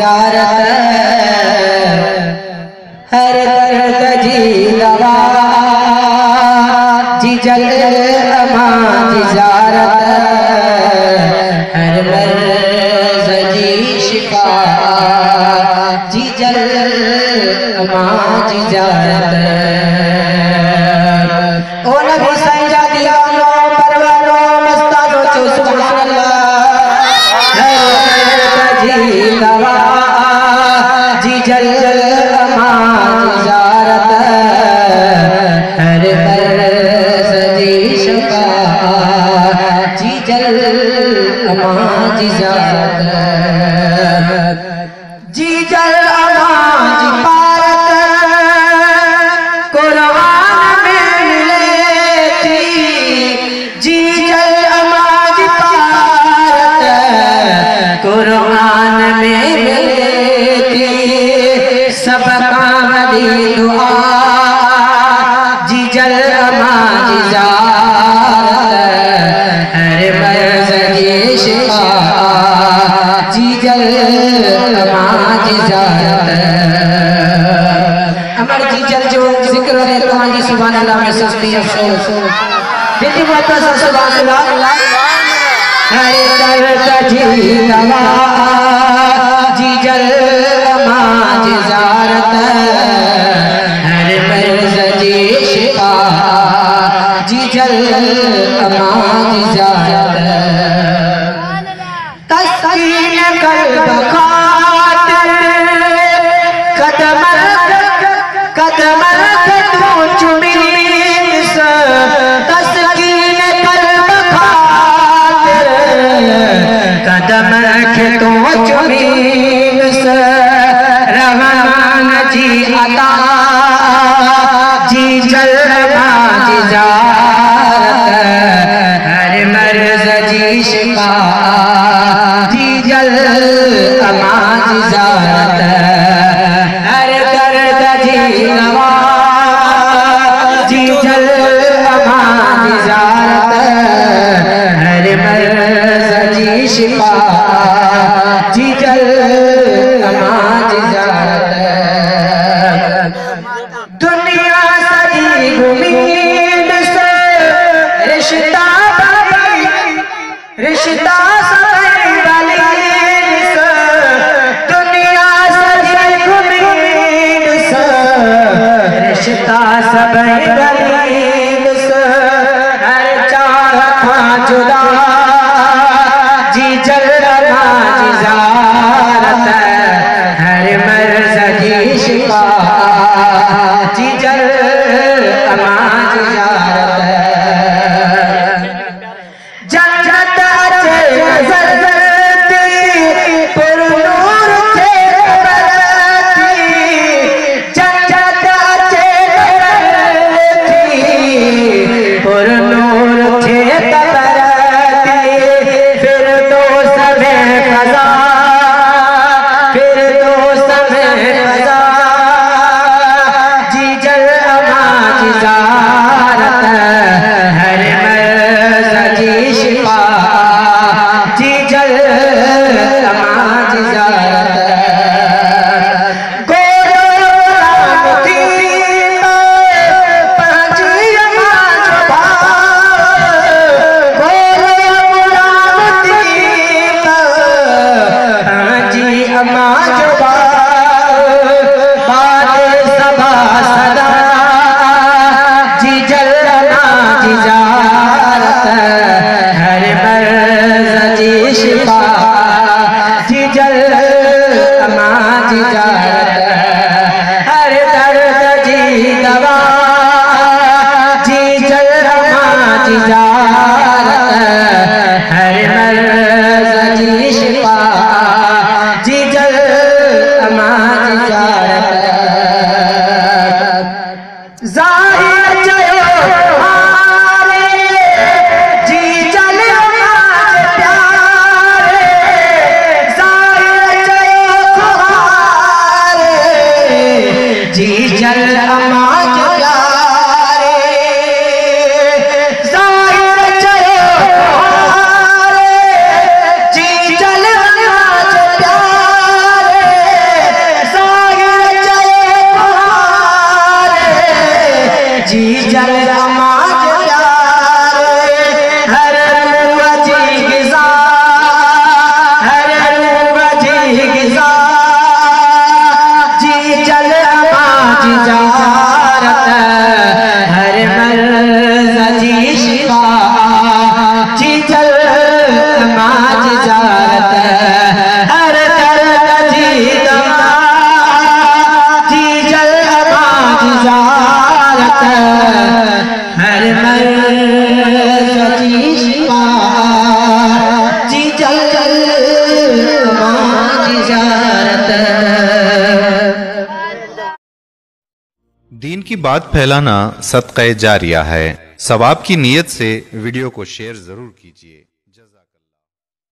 जियारत हर दर्द जी दवा जी जल अमा जियारत हर मर्ज जी शिफा जी जल अमा जियारत ओ नबी सैया दिया नो परवानो मस्तानो चो सुभान अल्लाह जी दवा जी जल अमा जियारत हर मर्ज जी शिफा जी जल अमा जियारत जी जल अमा जी पारत कुरान में मिले थी जी जल अमा जी पारत कुरान में मिले थी सब काम दी दुआ जी जल अमा जी ज़ारत हर मर्ज़ जी शिफा जी जल अमा जी ज़ारत अमर जी जल जो जिक्र है तव्हांजी सुभान अल्लाह में सुस्ती अफ़सोस दिल मत सुभान अल्लाह हर दर्द जी दवा जी जल अमा जी ज़ारत हर मर्ज़ जी शिफा जी जल अमा जी ज़ारत तस्कीन कल्ब खातिर कदम कदम तू चुमी तस्कीन कल्ब खातिर कदम तो चुमी रवान जी अता जी जल अमा जी ज़ारत हर मर्ज़ जी शिफा जी जल अमा जी ज़ारत हर दर्द जी नवा जी जल अमा जी ज़ारत हर मर्ज़ जी शिफा जी जल अमा जी ज़ारत दुनिया सजी उम्मीद से रिश्ता रिश्ता दुनिया सजी उम्मीद से रिश्ता सब गरीब से हर चाह जुदा जी जल अमा जी ज़ारत हर मर्ज़ जी शिफा जी जल अमा जी ज़ारत जन्नत अचे नज़र पर नूर थे बरती जन्नत अचे पर नूर थे बरती फिर तो समय क़ज़ा फिर तो समय क़ज़ा जी जल अमा जी ज़ारत हर मर्ज़ जी शिफा जी जल अमा जी ज़ारत गोरो गुलाम थी पंहिंजी अमा जो भाव गोरो गुलाम थी पंहिंजी अमा जो भाव बाद सबा सदा जी जल अमा जी ज़ारत हर मर्ज़ जी शिफा जी जल अमा जी ज़ारत हर दर्द जी दवा जी जल अमा जी ज़ारत हर मर्ज़ जी शिफा जी जल अमा जी ज़ारत ज़ाहिर चयो हारे जी जल अमा जे प्यारे ज़ाहिर चयो हारे जी जल अमा जे प्यारे ज़ाहिर चयो हारे माजी जारत हर कर जी दमा जी जल माजी जारत हर मर सची शिवा जी जल माजी जारत। दीन की बात फैलाना सदक़े जारिया है। सवाब की नीयत से वीडियो को शेयर जरूर कीजिए।